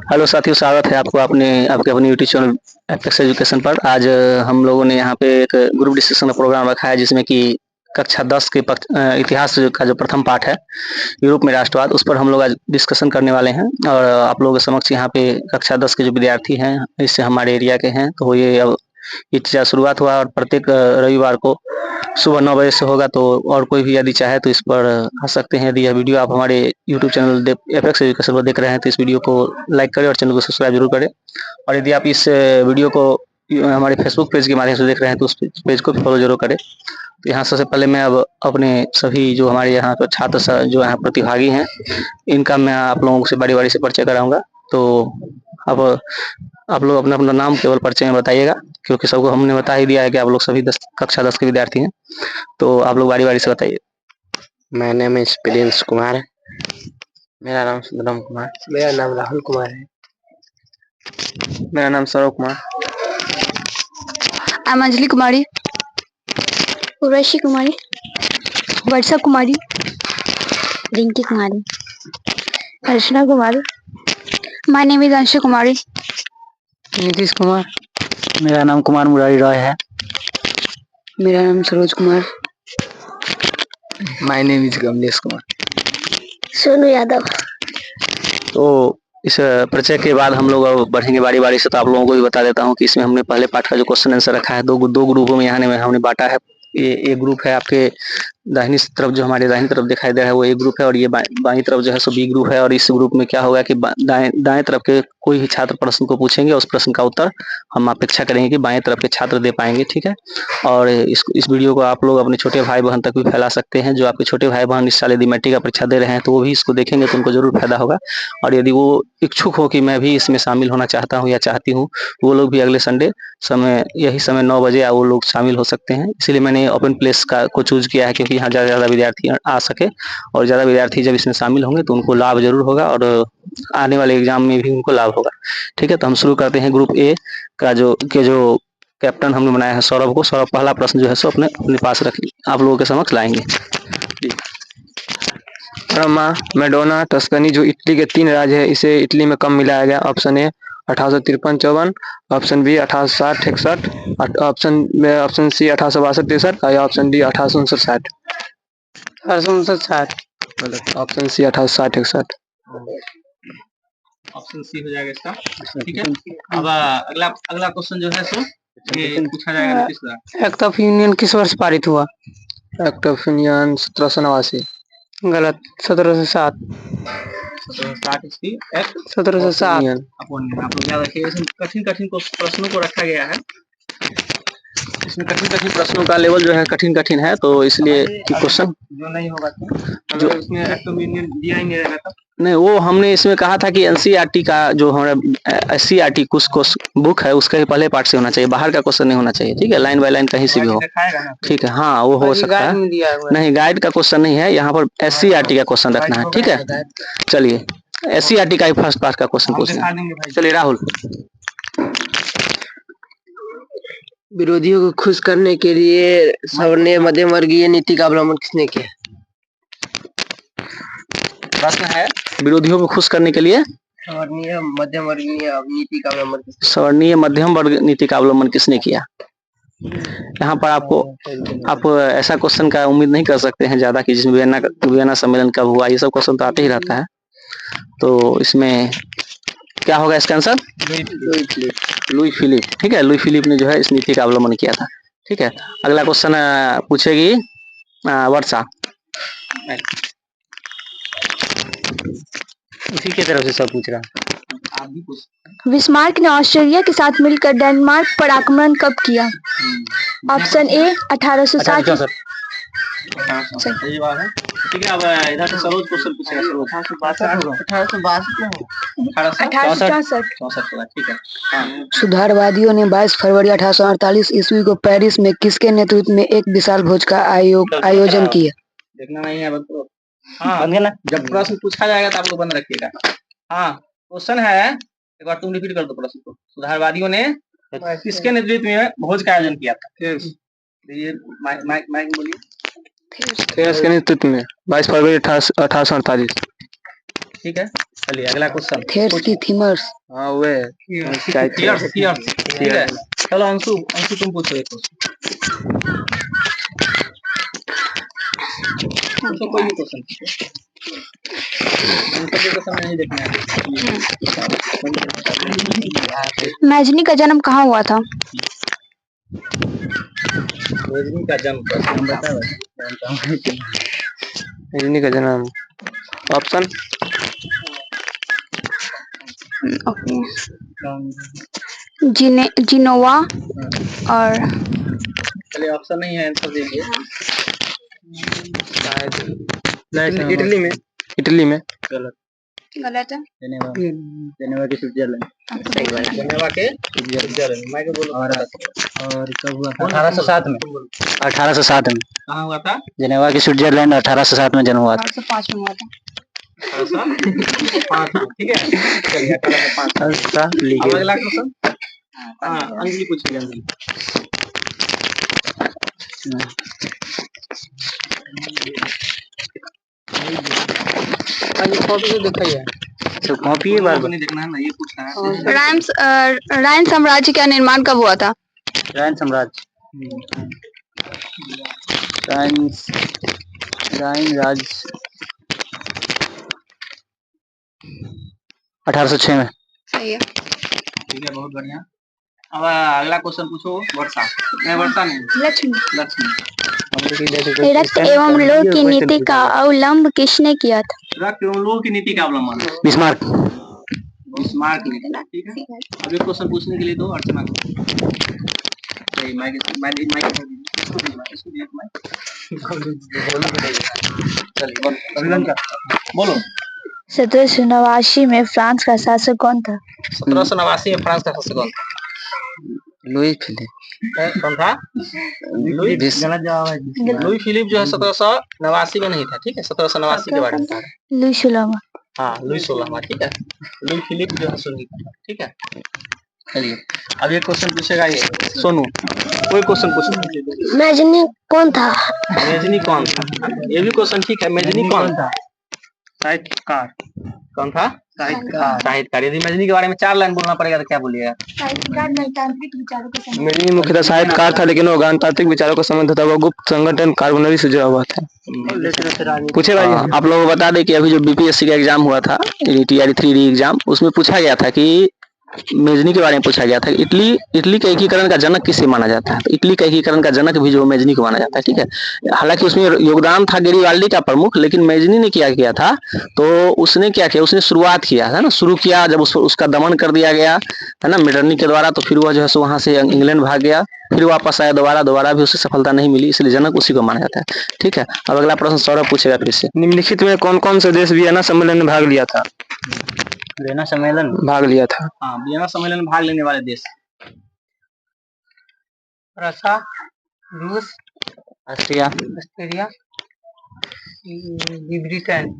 Hello साथियों, स्वागत है आपको आपके अपने यूट्यूब चैनल एपेक्स एजुकेशन पर। आज हम लोगों ने यहाँ पे एक ग्रुप डिस्कशन का प्रोग्राम रखा है, जिसमें कि कक्षा 10 के इतिहास का जो प्रथम पाठ है, यूरोप में राष्ट्रवाद, उस पर हम लोग आज डिस्कशन करने वाले हैं। और आप लोगों के समक्ष यहाँ पे कक्षा 10 के जो विद्यार्थी हैं, इससे हमारे एरिया के हैं, तो ये अब ये शुरुआत हुआ और प्रत्येक रविवार को सुबह 9 बजे से होगा। तो और कोई भी यदि चाहे तो इस पर आ सकते हैं। यदि यह वीडियो आप हमारे यूट्यूब चैनल एपेक्स एजुकेशन पर देख रहे हैं, तो इस वीडियो को लाइक करें और चैनल को सब्सक्राइब जरूर करें। और यदि आप इस वीडियो को हमारे फेसबुक पेज के माध्यम से देख रहे हैं, तो उस पेज को भी फॉलो जरूर करें। तो यहाँ सबसे पहले मैं अब अपने सभी जो हमारे यहाँ पर छात्र जो यहाँ प्रतिभागी हैं, इनका मैं आप लोगों से बारी बारी से परिचय कराऊंगा। तो अब आप लोग अपना अपना नाम केवल परिचय में बताइएगा, क्योंकि सबको हमने बता ही दिया है कि आप लोग सभी कक्षा 10 के विद्यार्थी हैं। तो आप लोग बारी बारी से बताइए। मेरा नाम है प्रिंस कुमार। मेरा नाम सुंदरम कुमार। मेरा नाम राहुल कुमार है। मेरा नाम सौरभ कुमार। अंजलि कुमारी, उर्वशी कुमारी, वर्षा कुमारी, रिंकी कुमारी, Archana Kumari. My name is Anshu कुमारी। नीतीश कुमार। मेरा नाम कुमार मुरारी रॉय है। मेरा नाम Saroj Kumar. My name is Kamlesh Kumar. Sonu Yadav. तो इस परिचय के बाद हम लोग अब बढ़ेंगे बारी बारी से। तो आप लोगों को भी बता देता हूँ कि इसमें हमने पहले पाठ का जो क्वेश्चन आंसर रखा है, दो ग्रुपों में यहाँ हमने बांटा है। ये एक ग्रुप है आपके दाहिनी तरफ, जो हमारे दाहिनी तरफ दिखाई दे रहा है वो एक ग्रुप है, और ये बाईं तरफ जो है सो बी ग्रुप है। और इस ग्रुप में क्या होगा कि दाएं तरफ के कोई भी छात्र प्रश्न को पूछेंगे, उस प्रश्न का उत्तर हम अपेक्षा करेंगे कि बाएं तरफ के छात्र दे पाएंगे, ठीक है। और इस वीडियो को आप लोग अपने छोटे भाई बहन तक भी फैला सकते हैं। जो आपके छोटे भाई बहन इस साल यदि मैट्रिक का परीक्षा दे रहे हैं, तो वो भी इसको देखेंगे तो उनको जरूर फायदा होगा। और यदि वो इच्छुक हो कि मैं भी इसमें शामिल होना चाहता हूँ या चाहती हूँ, वो लोग भी अगले संडे यही समय 9 बजे वो लोग शामिल हो सकते हैं। इसीलिए मैंने ओपन प्लेस को चूज किया है, क्योंकि यहाँ ज़्यादा विद्यार्थी आ सके, और ज़्यादा विद्यार्थी जब इसमें शामिल होंगे तो उनको लाभ जरूर होगा, और आने वाले एग्जाम में भी उनको लाभ होगा, ठीक है। तो हम शुरू करते हैं। ग्रुप ए का जो कैप्टन हमने बनाया है सौरभ को। सौरभ पहला प्रश्न जो है सो अपने पास रख आप लोगों के समक्ष लाएंगे। रोमा, मैडोना, टस्कनी जो इटली के 3 राज्य है, इसे इटली में कब मिलाया गया? Option A 1853-54, option B 1860-61, option C 1862-63 और option D 1859-60। 1859। Option C 1860-61। Option C हो जाएगा इसका, ठीक है। अब अगला क्वेश्चन जो है सो ये पूछा जाएगा नीतीश द्वारा। एक्ट ऑफ यूनियन किस वर्ष पारित हुआ? Act of union 1789। गलत, 1707। 1760 इसकी एक्ट 1707। आप लोग याद रखिए, इसमें कठिन प्रश्नों को रखा गया है। इसमें कठिन प्रश्नों का लेवल जो है कठिन है, तो इसलिए क्वेश्चन जो नहीं होगा जो इसमें एक्ट ऑफ यूनियन दिया ही नहीं रहेगा तब। नहीं, वो हमने इसमें कहा था कि एनसीईआरटी का जो हमारा एससीईआरटी कुछ बुक है, उसका ही पहले पार्ट से होना चाहिए, बाहर का क्वेश्चन नहीं होना चाहिए, ठीक है। लाइन बाय लाइन कहीं से भी हो, ठीक है। हाँ, वो हो सकता है। नहीं, गाइड का क्वेश्चन नहीं है, यहाँ पर एससीईआरटी का क्वेश्चन रखना है, ठीक है। चलिए, एससीईआरटी का ही फर्स्ट पार्ट का क्वेश्चन पूछना है। चलिए राहुल। विरोधियों को खुश करने के लिए सवर्णीय मध्यम वर्गीय नीति का अवलंबन किसने किया? प्रश्न है, विरोधियों को खुश करने के लिए सवर्णीय मध्यम वर्गीय नीति का अवलंबन सवर्णीय मध्यम वर्ग नीति का अवलंबन किसने किया? यहाँ पर आप ऐसा क्वेश्चन का उम्मीद नहीं कर सकते हैं ज्यादा, कि जिसमें वियना सम्मेलन कब हुआ, ये सब क्वेश्चन तो आते ही रहता है। तो इसमें क्या होगा इसका आंसर? लुई फिलिप, ठीक है। लुई फिलिप ने जो है इस नीति का अवलंबन किया था, ठीक है। अगला क्वेश्चन पूछेगी वर्षा। उसी की तरफ से सब पूछ रहा है। बिस्मार्क ने ऑस्ट्रेलिया के साथ मिलकर डेनमार्क पर आक्रमण कब किया? Option A 1860। सही बात है, ठीक है। अब इधर से सरोज क्वेश्चन पूछेगा। 1864। ठीक है। सुधारवादियों ने 22 फरवरी 1848 ईस्वी को पेरिस में किसके नेतृत्व में एक विशाल भोज का आयोजन किया? देखना नहीं है बंद करो। हाँ, जब प्रश्न पूछा जाएगा तो आपको बंद रखिएगा। हाँ, क्वेश्चन है, एक बार तुम रिपीट कर दो प्रश्न को। सुधारवादियों ने किसके नेतृत्व में भोज का आयोजन किया था? ये माइक बोलिए। थियर्स के नेतृत्व में 22 फरवरी 1848। ठीक है। चलिए अगला क्वेश्चन। थेट्स की थीमर्स। हाँ वे ठीक है। चलो अंशु तुम पूछो एक क्वेश्चन। कोई भी क्वेश्चन नहीं देखना है। मैजनी का जन्म कहाँ हुआ था? रजनी का जन्म रजनी का जन्म ऑप्शन ओके, जिनोवा और चलिए ऑप्शन नहीं है, आंसर दीजिए। इटली में गलत है। जेनेवा के स्विट्जरलैंड। जेनेवा के स्विट्जरलैंड। मैं क्या बोलूं? और कब हुआ था? 1807 में। 1807 में कहाँ हुआ था? जेनेवा के स्विट्जरलैंड 1807 में जन्म हुआ था। 1805 में हुआ था। 1805 ठीक है। चलिए 1805। अब अगला क्वेश्चन। अंजलि पूछिए। अंजलि कॉपी बार नहीं देखना है ना, ये पूछना है। राइन साम्राज्य का निर्माण कब हुआ था? राइन साम्राज्य राइन राज 1806 में। सही है। ठीक है, बहुत बढ़िया। अब अगला क्वेश्चन पूछो। वर्षा नहीं, लक्ष्मी। रक्त एवं लोह की नीति का अवलंब किसने किया था? रक्त एवं लोह की नीति का अवलंबन बिस्मार्क ने किया। ठीक है। अब एक क्वेश्चन पूछने के लिए दो अर्चना को। बोलो। 1789 में फ्रांस का शासक कौन था? 1789 में फ्रांस का शासक कौन था? Louis Philippe. कौन था? लुई फिलिप जो है 1789 में नहीं था। ठीक है, 1789 के बारे में था। लुई 16वां। हाँ, लुई 16वां। ठीक है, लुई फिलिप जो है 16 था। ठीक है। चलिए अब ये क्वेश्चन पूछेगा ये सोनू। कोई क्वेश्चन पूछो। मैजनी कौन था? मैजनी कौन था? ये भी क्वेश्चन ठीक है। मैजनी कौन था? साहित्यकार। कौन था? साहित्यकार। यदि मैजनी के बारे में 4 लाइन बोलना पड़ेगा तो क्या बोलिएगा? साहित्यकार गणतांत्रिक विचारों का संबंध। मैजनी मुख्यतः साहित्यकार था, लेकिन वो गणतांत्रिक विचारों का संबंध था। वो गुप्त संगठन कार्बोनरी से जुड़ा हुआ था। पूछे भाई। आप लोगों को बता दें कि अभी जो बीपीएससी का एग्जाम हुआ था, TRE 3D एग्जाम, उसमें पूछा गया था कि मेजनी के बारे में पूछा गया था। इटली के एकीकरण का जनक किसे माना जाता है? तो इटली का एकीकरण का जनक भी जो मेजनी को माना जाता है। ठीक है। हालांकि उसमें योगदान था गेरिबाल्डी का प्रमुख, लेकिन मेजनी ने क्या किया था, तो उसने क्या किया, उसने शुरुआत किया है ना, शुरू किया। जब उसका दमन कर दिया गया है ना मेटरनी के द्वारा, तो फिर वह जो है सो वहां से इंग्लैंड भाग गया, फिर वापस आया दोबारा भी उसे सफलता नहीं मिली, इसलिए जनक उसी को माना जाता है। ठीक है। अब अगला प्रश्न सौरभ पूछेगा फिर से। निम्नलिखित में कौन कौन से देश वियना सम्मेलन में भाग लिया था? वियना सम्मेलन भाग लिया था। हाँ, वियना सम्मेलन में भाग लेने वाले देश रशिया, रूस, ऑस्ट्रिया, ब्रिटेन,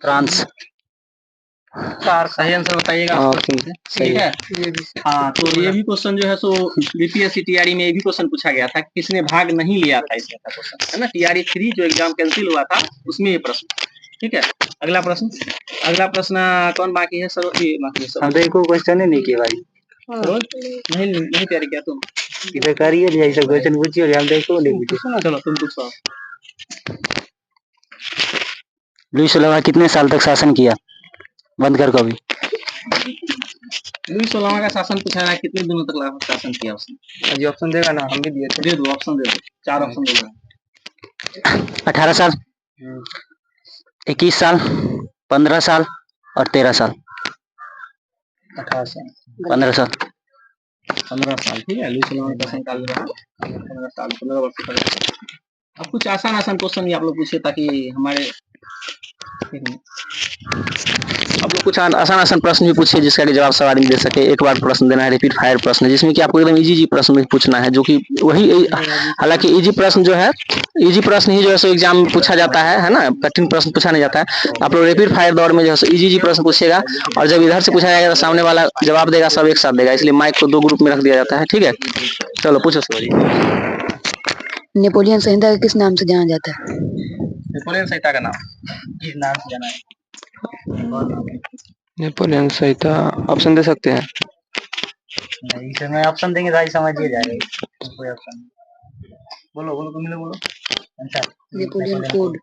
फ्रांस। सही आंसर बताइएगा। ठीक है। हाँ, तो ये भी क्वेश्चन जो है सो बीपीएससी TRE में ये भी क्वेश्चन पूछा गया था कि किसने भाग नहीं लिया था इसमें का क्वेश्चन, है ना। TRE 3 जो एग्जाम कैंसिल हुआ था उसमें ये प्रश्न। ठीक है। अगला प्रश्न कौन बाकी है? सर बाकी है। हम तो कोई क्वेश्चन ही नहीं किया भाई। नहीं तैयारी किया तुम? इधर करिए ये सब क्वेश्चन पूछिए, हम देखो नहीं पूछो। चलो तुम पूछो। लुई 16वां कितने साल तक शासन किया? बंद कर कभी। लुई 16वां का शासन पूछा है, कितने दिनों तक शासन किया उसने? अजी ऑप्शन देगा ना, हम भी दिए थे। दे दो ऑप्शन, दे दो। 4 ऑप्शन दे दो। 18 साल, 21 साल, 15 साल और 13 साल। 18 साल, 15 साल, 15 साल। ठीक है। लुई 16वां का शासन काल 15 साल, 15 वर्ष का। अब कुछ आसान क्वेश्चन ही आप लोग पूछिए, ताकि हमारे आप लोग कुछ आसान प्रश्न भी पूछिए जिसका कि जवाब सब आदमी दे सके। एक बार प्रश्न देना है, रिपीट फायर प्रश्न, जिसमें कि आपको एकदम इजी प्रश्न में पूछना है, जो कि वही। हालांकि इजी प्रश्न जो है, इजी प्रश्न ही जो है सो एग्जाम में पूछा जाता है ना, कठिन प्रश्न पूछा नहीं जाता है। आप लोग रिपीट फायर दौर में जो है सो इजी प्रश्न पूछिएगा, और जब इधर से पूछा जाएगा तो सामने वाला जवाब देगा, सब एक साथ देगा, इसलिए माइक को 2 ग्रुप में रख दिया जाता है। ठीक है। चलो पूछो सर। नेपोलियन संहिता किस नाम से जाना जाता है? नेपोलियन संहिता का नाम किस नाम से जाना है? नेपोलियन संहिता ऑप्शन दे सकते हैं? नहीं सर, मैं ऑप्शन देंगे भाई समझिए जाएगा। कोई ऑप्शन नहीं। बोलो बोलो तुम लोग बोलो answer. Napoleon code.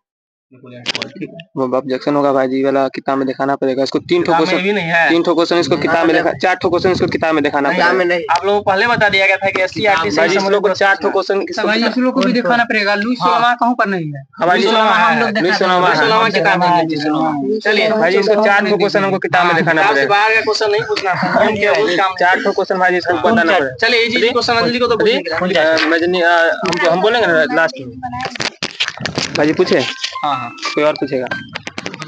Napoleon code, ठीक है। वो ऑब्जेक्शन होगा भाई जी वाला, किताब में दिखाना पड़ेगा इसको। तीन ठो किताब में क्वेश्चन, भी नहीं है। 3 ठो क्वेश्चन इसको किताब में दिखा, 4 ठो क्वेश्चन इसको किताब में दिखाना किताब में पड़ेगा। नहीं, आप लोगों को पहले बता दिया गया था कि एससीईआरटी से भाई जी हम इस लोग को 4 ठो क्वेश्चन भाई इस लोग को भी दिखाना पड़ेगा। लुईस सोलमा कहूं पर नहीं है। भाई जी हम लोग लुईस सोलमा है। सोलमा किताब है। चलिए भाई जी इसको 4 ठो क्वेश्चन हमको किताब में दिखाना किताब से पड़ेगा। बाहर का क्वेश्चन नहीं पूछना था, नियम के रूल काम। 4 ठो क्वेश्चन भाई जी इसको बताना पड़ेगा। चलिए इजी क्वेश्चन अंजलि को तो पूछेंगे। मजनी हम बोलेंगे ना लास्ट में। भाई जी पूछे? हां हां, कोई और पूछेगा?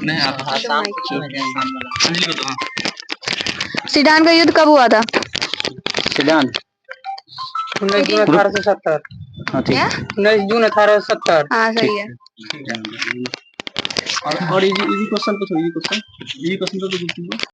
नहीं आप शाम को अंजलि को तो हां। सीडान का युद्ध कब हुआ था? सिद्धांत 19 जून 1870। हां ठीक है। 19 जून 1870। हाँ सही है। और इजी क्वेश्चन पूछो, इजी क्वेश्चन तो पूछो।